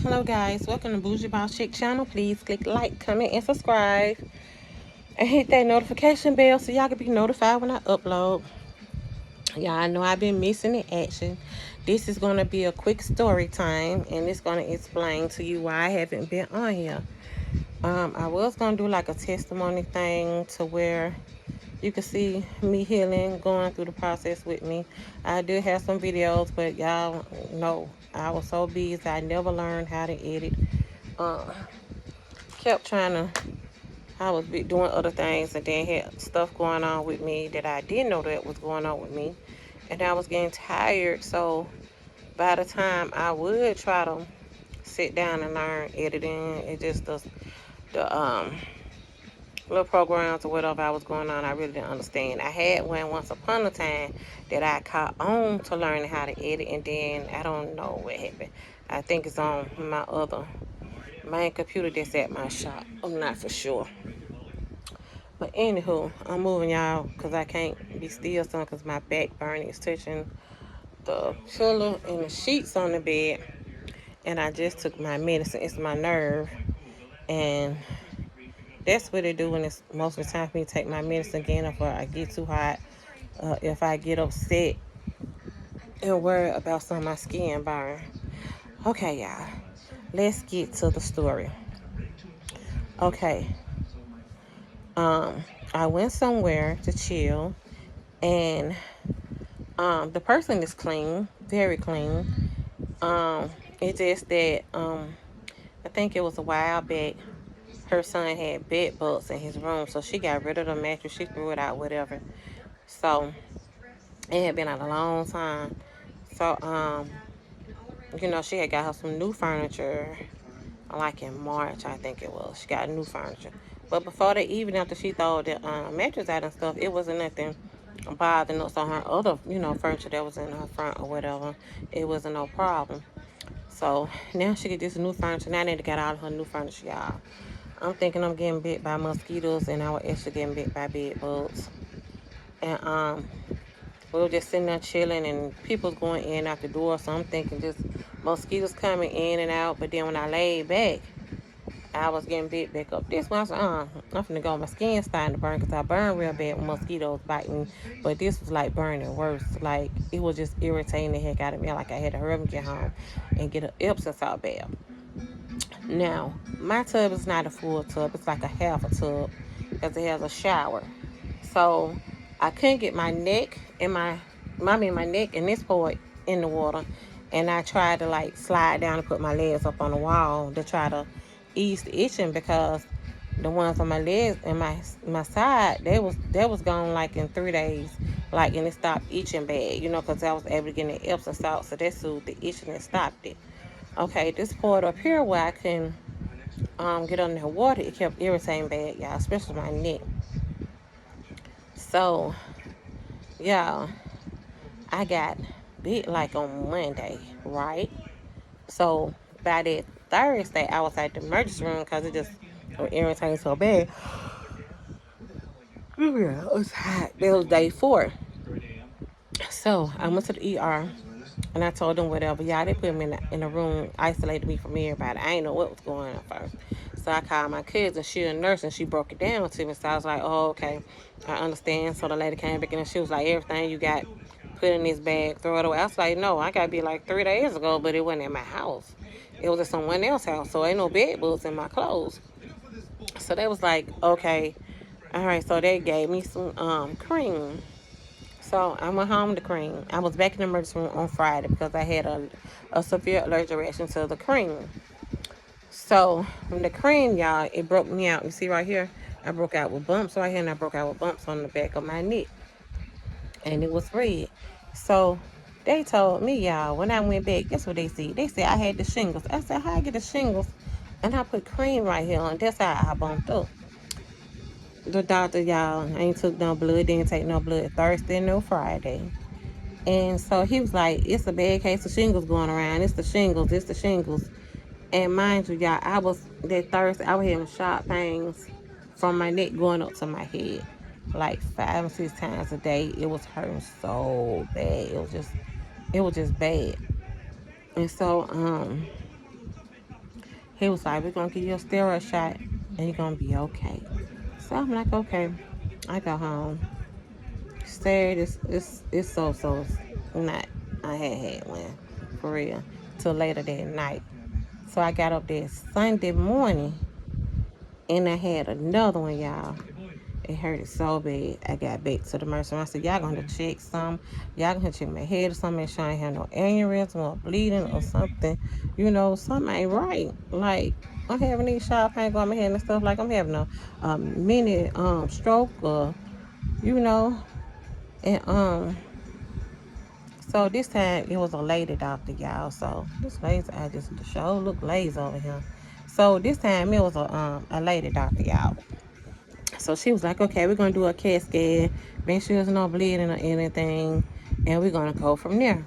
Hello guys, welcome to Bougie Boss Chick channel. Please click like, comment, and subscribe. And hit that notification bell so y'all can be notified when I upload. Y'all know I've been missing in action. This is going to be a quick story time, and it's going to explain to you why I haven't been on here. I was going to do like a testimony thing to where you can see me healing, going through the process with me. I do have some videos, but y'all know I was so busy. I never learned how to edit. Kept trying to, I was doing other things and then had stuff going on with me that I didn't know that was going on with me. And I was getting tired. So by the time I would try to sit down and learn editing, it just the little programs or whatever I was going on, I really didn't understand. I had one once upon a time that I caught on to learning how to edit, and then I don't know what happened. I think it's on my other main computer that's at my shop. I'm not for sure. But anywho, I'm moving y'all because I can't be still some because my back burning is touching the pillow and the sheets on the bed. And I just took my medicine. It's my nerve. And that's what they do when it's most of the time for me to take my medicine again if I get too hot, if I get upset and worry about some of my skin burn. Okay, y'all. Let's get to the story. Okay. I went somewhere to chill, and the person is clean, very clean. It's just that I think it was a while back. Her son had bed bugs in his room, so she got rid of the mattress. She threw it out, whatever. So it had been out a long time. So she had got her some new furniture, like in March, I think it was. She got new furniture. But before that, even after she threw the mattress out and stuff, it wasn't nothing bothering us on her other, furniture that was in her front or whatever. It wasn't no problem. So now she get this new furniture. Now they got all of her new furniture, y'all. I'm thinking I'm getting bit by mosquitoes, and I was actually getting bit by bed bugs. And we were just sitting there chilling, and people's going in out the door. So I'm thinking just mosquitoes coming in and out. But then when I laid back, I was getting bit back up. This one, I said, I'm finna go. My skin's starting to burn because I burn real bad when mosquitoes bite me. But this was like burning worse. Like, it was just irritating the heck out of me. Like, I had to hurry up and get home and get an Epsom salt bath. Now, my tub is not a full tub. It's like a half a tub because it has a shower. So, I couldn't get my neck and my neck and this part in the water. And I tried to like slide down and put my legs up on the wall to try to ease the itching because the ones on my legs and my side, they was gone like in 3 days. Like, and it stopped itching bad, because I was able to get the Epsom salt, so that soothed the itching and stopped it. Okay, this part up here where I can get under the water, it kept irritating bad, y'all, especially my neck. So, y'all, I got bit like on Monday, right? So by that Thursday, I was at the emergency room because it just was irritating so bad. Yeah, it was hot. That was day 4. So I went to the ER and I told them whatever. Y'all, they put me in a room, isolated me from everybody. I ain't know what was going on first. So I called my cousin. She a nurse, and she broke it down to me. So I was like, oh, okay, I understand. So the lady came back in and she was like, everything you got, put in this bag, throw it away. I was like, no, I got bit like 3 days ago, but it wasn't in my house. It was at someone else's house, so ain't no bed bugs in my clothes. So they was like, okay, all right. So they gave me some cream. So I went home to cream. I was back in the emergency room on Friday because I had a severe allergic reaction to the cream. So from the cream, y'all, it broke me out. You see right here, I broke out with bumps right here, and I broke out with bumps on the back of my neck, and it was red. So they told me, y'all, when I went back, guess what they said? They said I had the shingles. I said, how I get the shingles? And I put cream right here, and that's how I bumped up. The doctor, y'all, ain't took no blood, didn't take no blood Thursday, no Friday. And so he was like, it's a bad case of shingles going around. It's the shingles. It's the shingles. And mind you, y'all, that Thursday, I was having sharp pains from my neck going up to my head. Like 5 or 6 times a day. It was hurting so bad. It was just bad. And so, He was like, we're going to give you a steroid shot and you're going to be okay. So I'm like, okay. I go home. Stared, it's so not. I had one, for real, till later that night. So I got up there Sunday morning and I had another one, y'all. It hurted so bad. I got back to the emergency room. I said, y'all gonna check some. Y'all gonna check my head or something. Make sure I ain't have no aneurysm or bleeding or something. You know, something ain't right. Like, I'm having these sharp pain going my head and stuff. Like, I'm having a mini stroke or, you know. And, so this time it was a lady doctor, y'all. So this lazy, I just the show look lazy over here. So this time it was a lady doctor, y'all. So she was like, okay, we're gonna do a CAT scan, make sure there's no bleeding or anything, and we're gonna go from there.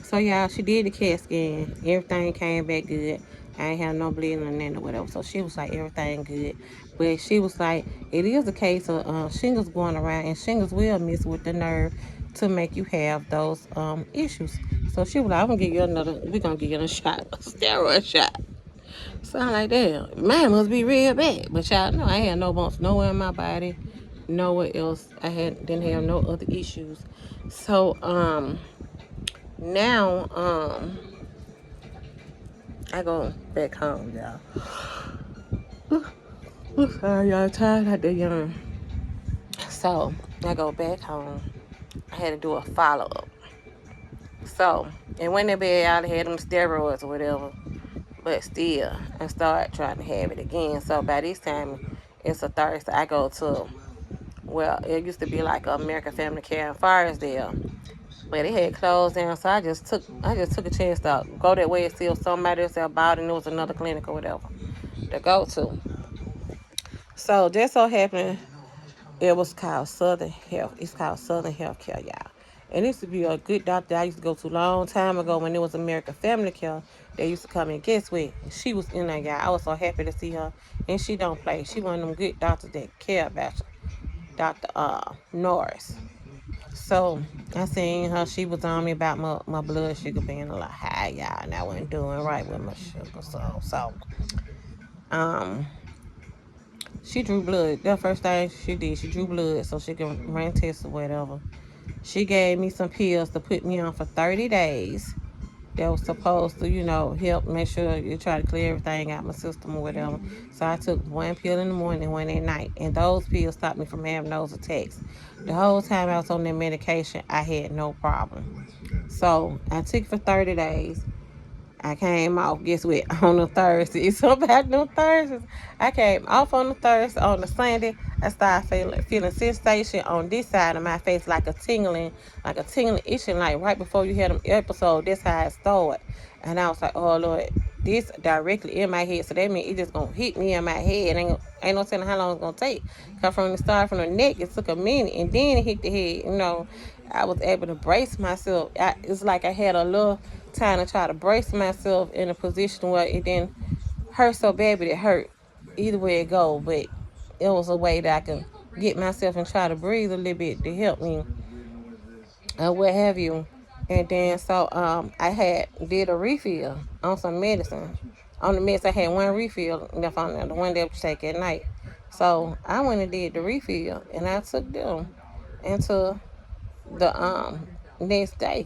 So y'all, she did the CAT scan, everything came back good. I ain't have no bleeding or nothing or whatever. So she was like, everything good. But she was like, it is a case of shingles going around, and shingles will mess with the nerve to make you have those issues. So she was like, we're gonna give you a shot, a steroid shot. So I'm like, damn, mine must be real bad. But y'all know I had no bumps nowhere in my body, nowhere else. Didn't have no other issues. So now I go back home, y'all. Sorry, y'all, tired out there, young. So I go back home. I had to do a follow-up. So it went in bed, y'all had them steroids or whatever. But still, I started trying to have it again. So by this time, it's a Thursday. I go to, well, it used to be like American Family Care in Forestdale, but it had closed down. So I just took a chance to go that way and see if somebody else about it, and it was another clinic or whatever to go to. So just so happened, it was called Southern Health. It's called Southern Healthcare, y'all. And it used to be a good doctor I used to go to a long time ago when it was American Family Care. They used to come and guess what? She was in there, y'all. I was so happy to see her. And she don't play. She one of them good doctors that care about you. Dr. Norris. So I seen her. She was on me about my blood sugar being a little high, y'all. And I wasn't doing right with my sugar. So um, she drew blood. The first thing she did, she drew blood so she could run tests or whatever. She gave me some pills to put me on for 30 days. That was supposed to, help make sure you try to clear everything out my system or whatever. So I took one pill in the morning, one at night. And those pills stopped me from having those attacks. The whole time I was on that medication, I had no problem. So I took it for 30 days. I came off, guess what, on the Thursday. It's so bad on Thursdays. I came off on the Thursday. On the Sunday, I started feeling sensation on this side of my face, like a tingling itching, like right before you had them episode. That's how it started. And I was like, oh, Lord, this directly in my head. So that means it just going to hit me in my head. Ain't no telling how long it's going to take. Because from the start, from the neck, it took a minute. And then it hit the head, I was able to brace myself. It's like I had a little time to try to brace myself in a position where it didn't hurt so bad, but it hurt either way it go. But it was a way that I could get myself and try to breathe a little bit to help me or what have you. And then so I did a refill on some medicine. On the meds, I had one refill left on there, the one that we take at night. So I went and did the refill, and I took them into the next day.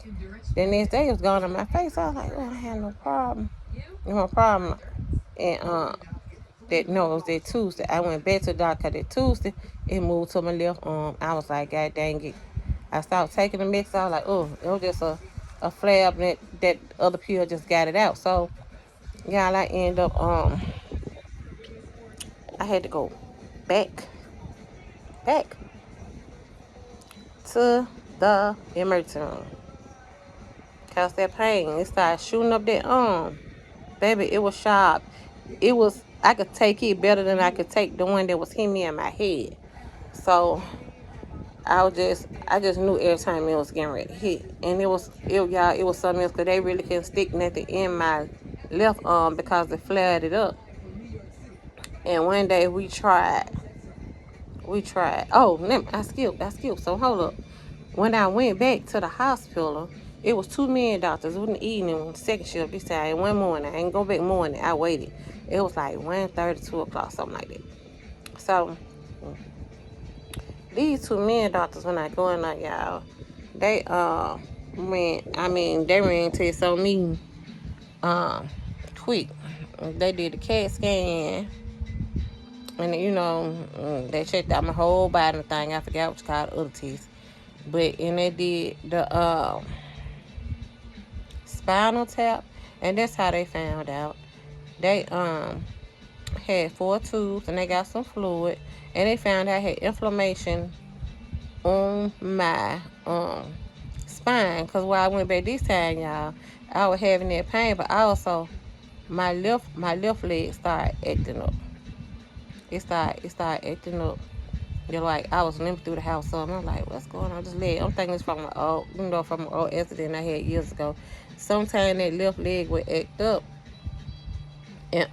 The next day it was gone on my face. I was like, oh, I had no problem. No problem. And it was that Tuesday. I went back to the doctor that Tuesday. It moved to my left arm. I was like, God dang it. I started taking the mix. I was like, oh, it was just a flare up, and that other pill just got it out. So y'all, I end up I had to go back to the emergency room. Cause that pain, it started shooting up that arm. Baby, it was sharp. I could take it better than I could take the one that was hitting me in my head. So I just knew every time it was getting ready to hit. And it was something else, because they really couldn't stick nothing in my left arm because it flared it up. And one day we tried. Oh, I skipped. So hold up. When I went back to the hospital, It was 2 men doctors. It was in the evening, second shift this time. And one morning, I ain't go back morning. I waited. It was like 1:30, 2 o'clock, something like that. So these 2 men doctors, when I go in there, y'all, they they ran tests on me quick. They did the CAT scan, and they checked out my whole body and thing. I forgot what you call the other tests, and they did the spinal tap, and that's how they found out. They had 4 tubes, and they got some fluid, and they found I had inflammation on my spine. Cause while I went back this time, y'all, I was having that pain, but also my left leg started acting up. It started acting up. They're like, I was limping through the house, so I'm like, what's going on? This leg. I'm thinking it's from an old accident I had years ago. Sometimes that left leg would act up, and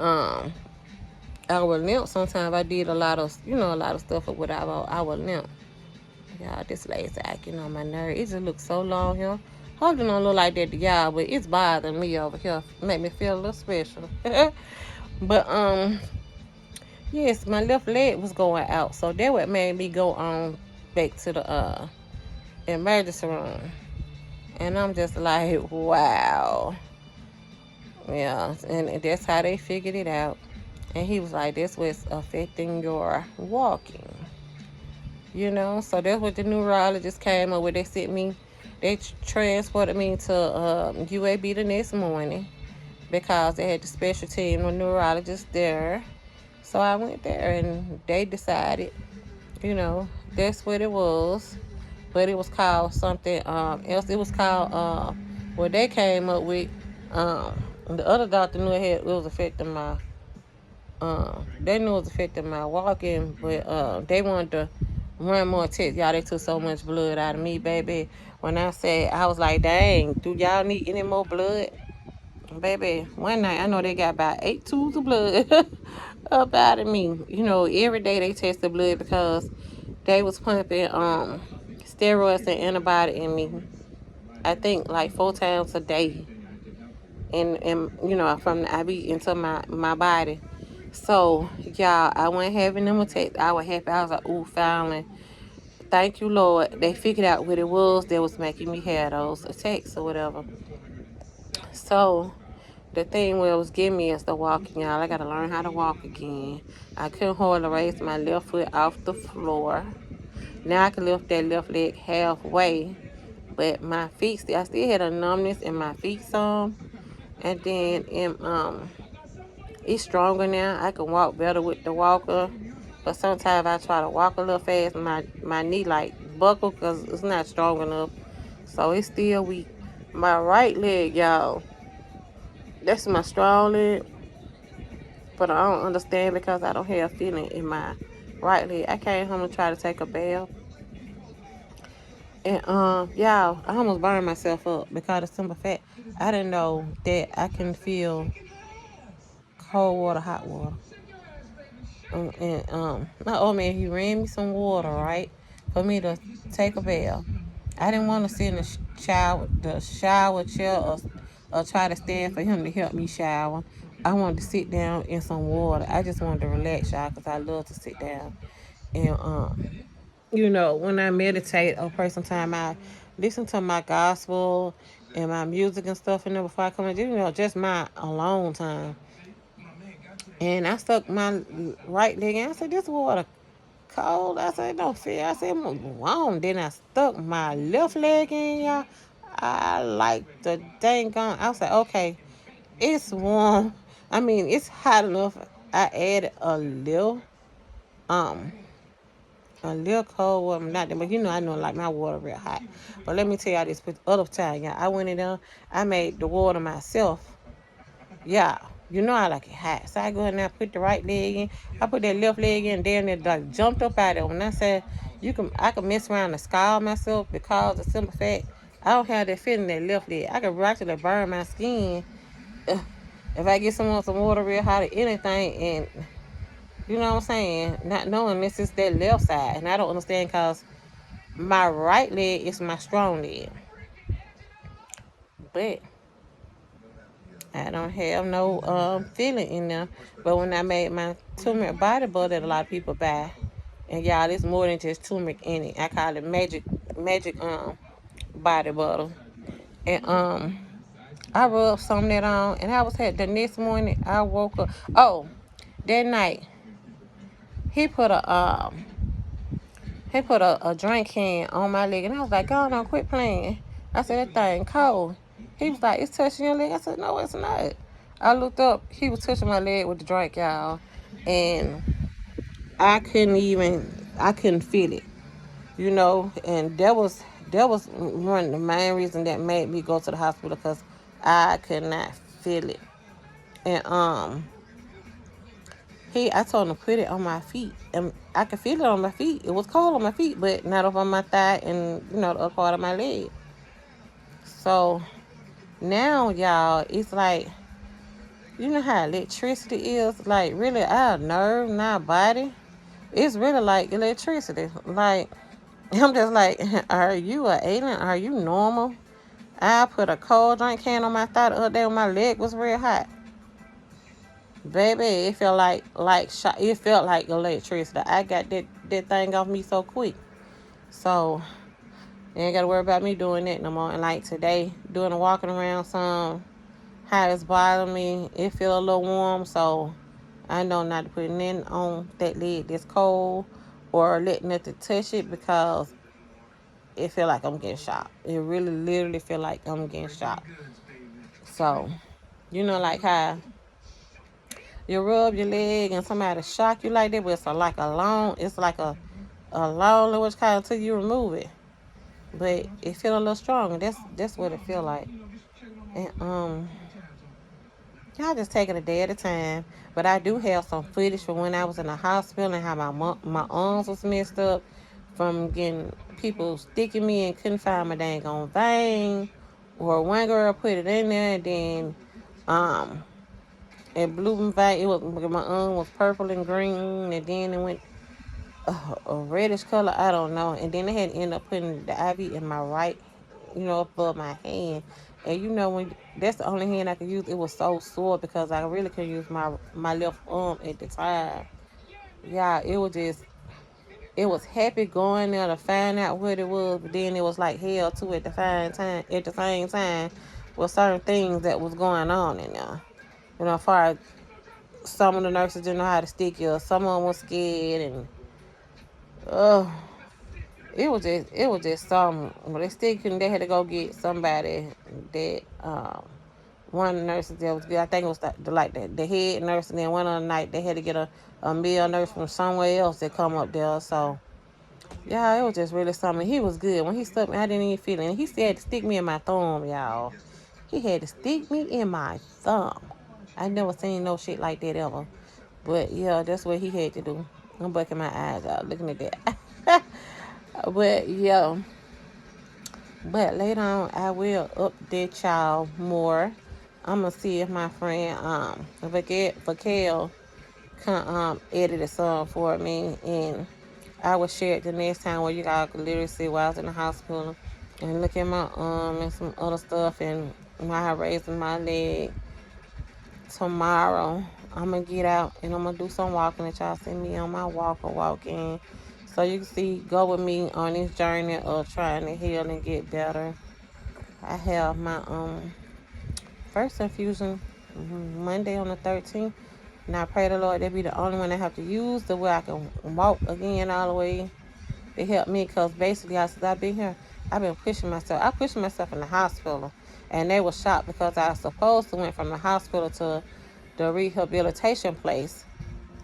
I would limp. Sometimes I did a lot of stuff with I would limp. Y'all, this lady's acting on my nerve. It just looks so long here. Hopefully don't look like that to y'all, but it's bothering me over here. Make me feel a little special. But yes, my left leg was going out, so that what made me go on back to the emergency room. And I'm just like, wow. Yeah, and that's how they figured it out. And he was like, that's what's affecting your walking. So that's what the neurologist came up with. They transported me to UAB the next morning because they had the special team of neurologists there. So I went there, and they decided, that's what it was. But it was called something else. It was called what they came up with. The other doctor knew it was affecting my. They knew it was affecting my walking, but they wanted to run more tests. Y'all, they took so much blood out of me, baby. When I said, I was like, dang, do y'all need any more blood? Baby, one night, I know they got about 8 tubes of blood up out of me. Every day they tested blood because they was pumping steroids and antibiotics in me. I think like 4 times a day. And from the IV into my body. So, y'all, I went having them attacks. I was happy. I was like, ooh, finally. Thank you, Lord. They figured out what it was that was making me have those attacks or whatever. So, the thing was getting me is the walking, y'all. I got to learn how to walk again. I couldn't hardly raise my left foot off the floor. Now I can lift that left leg halfway. But my feet, I still had a numbness in my feet some. And then it's stronger now. I can walk better with the walker. But sometimes I try to walk a little fast. My knee like buckle because it's not strong enough. So it's still weak. My right leg, y'all, that's my strong leg. But I don't understand because I don't have feeling in my right leg. I came home and tried to take a bath. And y'all, I almost burned myself up because of the simple fact I didn't know that I can feel cold water, hot water. My old man, he ran me some water, right, for me to take a bath. I didn't want to sit in the shower chair, or try to stand for him to help me shower. I wanted to sit down in some water. I just wanted to relax, y'all, because I love to sit down. And when I meditate or pray, sometime I listen to my gospel and my music and stuff in there before I come in, just my alone time. And I stuck my right leg in. I said, this water cold. I said, don't feel. I said, I'm warm. Then I stuck my left leg in, y'all. I like the dang on. I was like, okay, it's warm. I mean, it's hot enough. I added a little cold water. Not that, but I know like my water real hot. But let me tell y'all this other time, y'all. I went in there. I made the water myself. Yeah. I like it hot. So I go in there, put the right leg in. I put that left leg in, and it like jumped up out of it. When I said I can mess around and scald myself because of simple fact, I don't have that feeling in that left leg. I could actually burn my skin if I get some water real hot or anything, and you know what I'm saying? Not knowing this is that left side. And I don't understand because my right leg is my strong leg. but I don't have no feeling in there. But when I made my turmeric body butter that a lot of people buy, and y'all, it's more than just turmeric in it. I call it magic body butter. And I rubbed some of that on, and I was had the next morning I woke up. Oh, that night he put a drink can on my leg, and I was like, "Go on, quit playing." I said, "That thing cold." He was like, "It's touching your leg." I said, "No, it's not." I looked up. He was touching my leg with the drink, y'all, and I couldn't feel it, And that was one of the main reasons that made me go to the hospital because I could not feel it. And I told him to put it on my feet, and I could feel it on my feet. It was cold on my feet, but not up on my thigh and the other part of my leg. So now, y'all, it's like, you know how electricity is, like really our nerve, not body. It's really like electricity. Like I'm just like, are you an alien? Are you normal? I put a cold drink can on my thigh the other day when my leg was real hot. Baby, it felt it felt like electricity. I got that thing off me so quick. So you ain't gotta worry about me doing that no more. And like today, doing the walking around some, how it's bothering me, it feel a little warm, so I know not to put nothing on that leg that's cold or let nothing touch it because it feel like I'm getting shot. It really literally feel like I'm getting shot. So, like how you rub your leg and somebody shock you like that, but it's like a long little kind until you remove it. But it feel a little stronger. That's what it feel like. And y'all just taking a day at a time. But I do have some footage from when I was in the hospital and how my arms was messed up from getting people sticking me and couldn't find my dang on vein. Or one girl put it in there and then it blew my vein. My arm was purple and green, and then it went a reddish color. I don't know. And then they had to end up putting the IV in my right, above my hand. And when that's the only hand I could use, it was so sore because I really couldn't use my left arm at the time. Yeah, it was happy going there to find out what it was, but then it was like hell too at the same time with certain things that was going on in there. As far as some of the nurses didn't know how to stick you, some of them was scared, and it was just some. When they stick you, they had to go get somebody that one of the nurses that was good. I think it was the head nurse, and then one of the night they had to get a male nurse from somewhere else that come up there. So yeah, it was just really something. He was good. When he stuck me, I didn't even feel it. And he said to stick me in my thumb, y'all. He had to stick me in my thumb. I never seen no shit like that ever. But yeah, that's what he had to do. I'm bucking my eyes out looking at that. But yeah. But later on, I will update y'all more. I'm gonna see if my friend Vakel can edit a song for me, and I will share it the next time where you guys can literally see while I was in the hospital and look at my and some other stuff and my raising my leg. Tomorrow I'm gonna get out and I'm gonna do some walking that y'all see me on my walking. So you can go with me on this journey of trying to heal and get better. I have my first infusion Monday on the 13th. And I pray the Lord that be the only one I have to use the way I can walk again all the way to help me. Because basically, since I've been here, I've been pushing myself. I pushed myself in the hospital. And they were shocked because I was supposed to went from the hospital to the rehabilitation place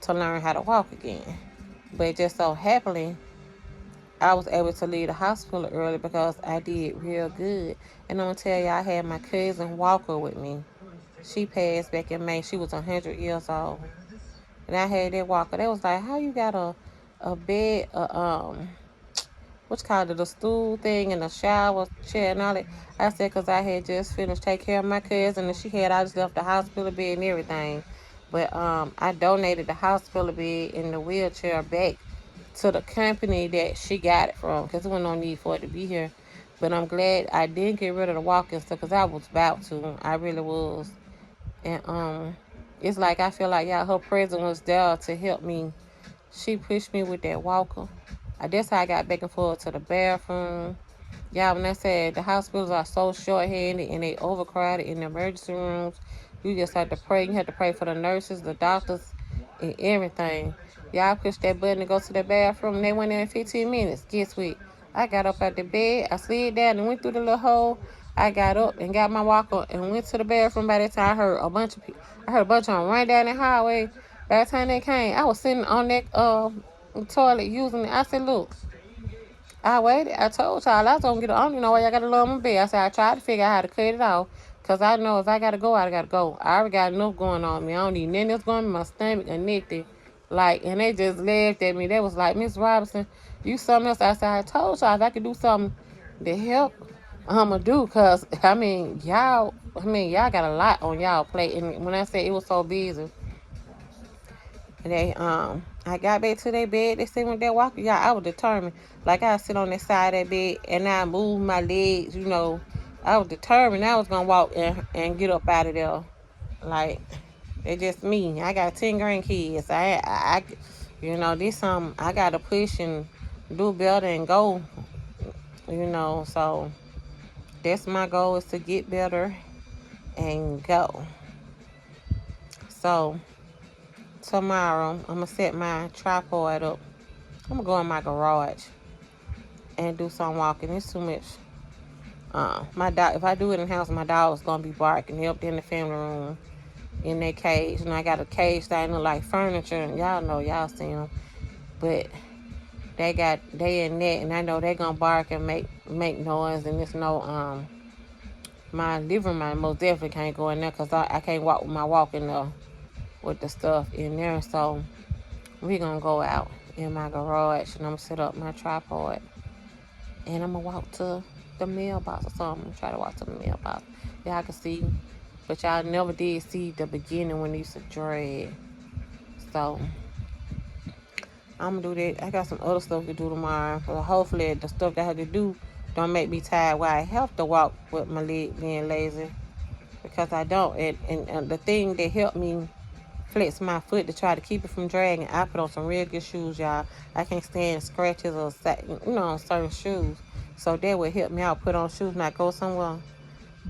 to learn how to walk again. But just so happily, I was able to leave the hospital early because I did real good. And I'm going to tell you, I had my cousin Walker with me. She passed back in May. She was 100 years old. And I had that Walker. They was like, how you got a bed, what's called it, a stool thing and a shower chair and all that? I said, because I had just finished taking care of my cousin and I just left the hospital bed and everything. But I donated the hospital bed and the wheelchair back to the company that she got it from because there wasn't no need for it to be here. But I'm glad I didn't get rid of the walking stuff because I was about to. I really was. And it's like I feel like y'all, her presence was there to help me. She pushed me with that walker. That's how I got back and forth to the bathroom. Yeah, when I said the hospitals are so short-handed and they overcrowded in the emergency rooms, you just have to pray. You have to pray for the nurses, the doctors, and everything. Y'all push that button to go to the bathroom, and they went in 15 minutes. Guess what? I got up out the bed, I slid down and went through the little hole. I got up and got my walker and went to the bathroom. By that time, I heard a bunch of people. I heard a bunch of them run down the highway. By the time they came, I was sitting on that toilet using it. I said, look. I waited. I told y'all I was gonna get it. I don't even know why y'all got to lower my bed. I said I tried to figure out how to cut it off. Cause I know if I gotta go, I gotta go. I already got enough going on me. I don't need nothing else going in my stomach or nothing. Like, and they just laughed at me. They was like, Miss Robinson, you something else. I said, I told y'all if I could do something to help, I'ma do. Cause y'all got a lot on y'all plate. And when I say it was so busy, they I got back to their bed. They said when they walk, yeah, I was determined. Like I sit on the side of that bed and I move my legs, I was determined I was gonna walk and get up out of there. Like it's just me. I got 10 grandkids. This I gotta push and do better and go. So that's my goal is to get better and go. So tomorrow I'm gonna set my tripod up. I'm gonna go in my garage and do some walking. It's too much. My dog. If I do it in the house, my dog is gonna be barking. Up in the family room in their cage, and I got a cage that look like furniture. And y'all seen them, but they in that, and I know they gonna bark and make noise. And it's no my living room most definitely can't go in there because I can't walk with my walking with the stuff in there. So we gonna go out in my garage, and I'm gonna set up my tripod. And I'm going to walk to the mailbox or something. I'm going to try to walk to the mailbox. Y'all can see. But y'all never did see the beginning when they used to dread. So, I'm going to do that. I got some other stuff to do tomorrow. So hopefully, the stuff that I have to do don't make me tired while I have to walk with my leg being lazy. Because I don't. And the thing that helped me flex my foot to try to keep it from dragging, I put on some real good shoes, y'all. I can't stand scratches or on certain shoes. So that would help me out. Put on shoes and I go somewhere,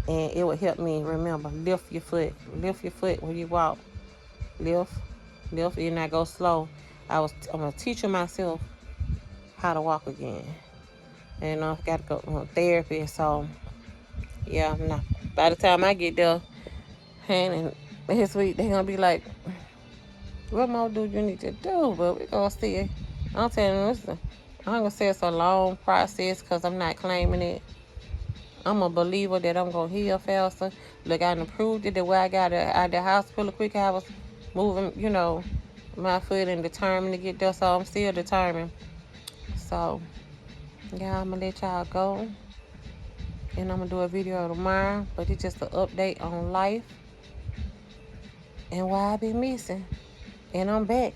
and it would help me remember lift your foot when you walk. Lift, and I go slow. I'm gonna teach myself how to walk again, and I've got to go to therapy. So yeah, by the time I get there, and this week they're gonna be like, what more do you need to do? But we're going to see. I'm telling you, listen, I'm going to say it's a long process because I'm not claiming it. I'm a believer that I'm going to heal faster. Look, I improved it the way I got out of the hospital quick. I was moving, my foot and determined to get there. So I'm still determined. So, yeah, I'm going to let y'all go. And I'm going to do a video tomorrow. But it's just an update on life and why I've been missing. And I'm back.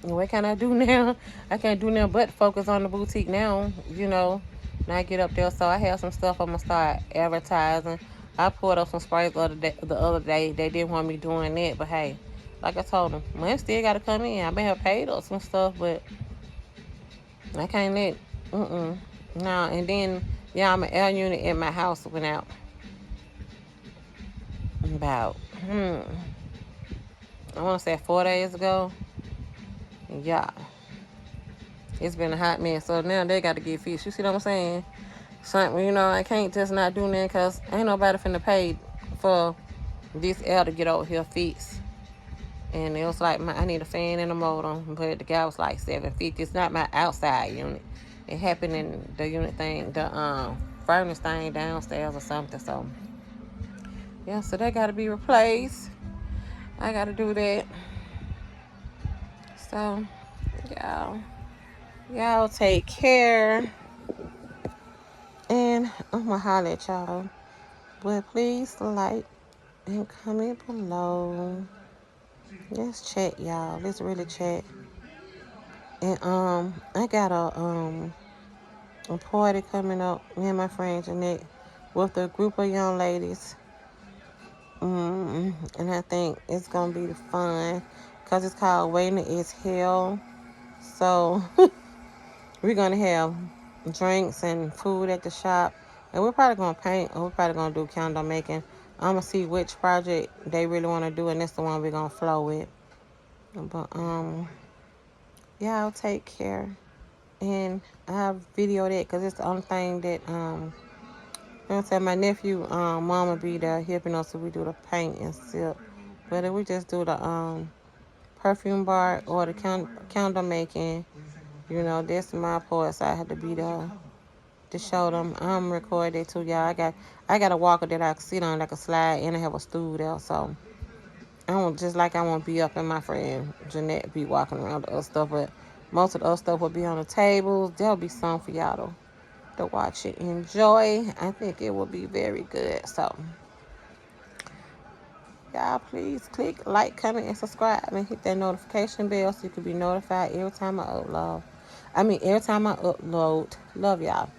What can I do now? I can't do nothing but focus on the boutique now, When I get up there, so I have some stuff I'm going to start advertising. I pulled up some sprays the other day. They didn't want me doing that, but hey, like I told them, money still got to come in. I may have paid up some stuff, but I can't let, No, and then, my air unit in my house went out about, I want to say 4 days ago. Yeah. It's been a hot mess. So now they got to get fixed. You see what I'm saying? Something, I can't just not do that because ain't nobody finna pay for this air to get over here fixed. And it was like, I need a fan and a motor. But the guy was like $750. It's not my outside unit. It happened in the unit thing, the furnace thing downstairs or something. So, yeah, so they got to be replaced. I got to do that. So, y'all take care. And I'm going to holler at y'all. But please like and comment below. Let's chat, y'all. Let's really chat. And I got a a party coming up. Me and my friend Jeanette with a group of young ladies. And I think it's gonna be fun because it's called Waiting is Hell. So we're gonna have drinks and food at the shop, and we're probably gonna paint, or we're probably gonna do candle making. I'm gonna see which project they really want to do, and that's the one we're gonna flow with. But y'all take care, and I video that because it's the only thing that you know what I'm saying. My nephew, mama be there helping us if we do the paint and sip. But if we just do the perfume bar or the candle making, you know, that's my part. So I had to be there to show them. I'm recording too, y'all. I got a walker that I can sit on, like a slide, and I have a stool there. So I won't just like I won't be up in my friend Jeanette be walking around the other stuff, but most of the other stuff will be on the tables. There'll be some for y'all to watch it, enjoy. I think it will be very good. So y'all please click like, comment, and subscribe, and hit that notification bell so you can be notified every time I upload. Every time I upload. Love y'all.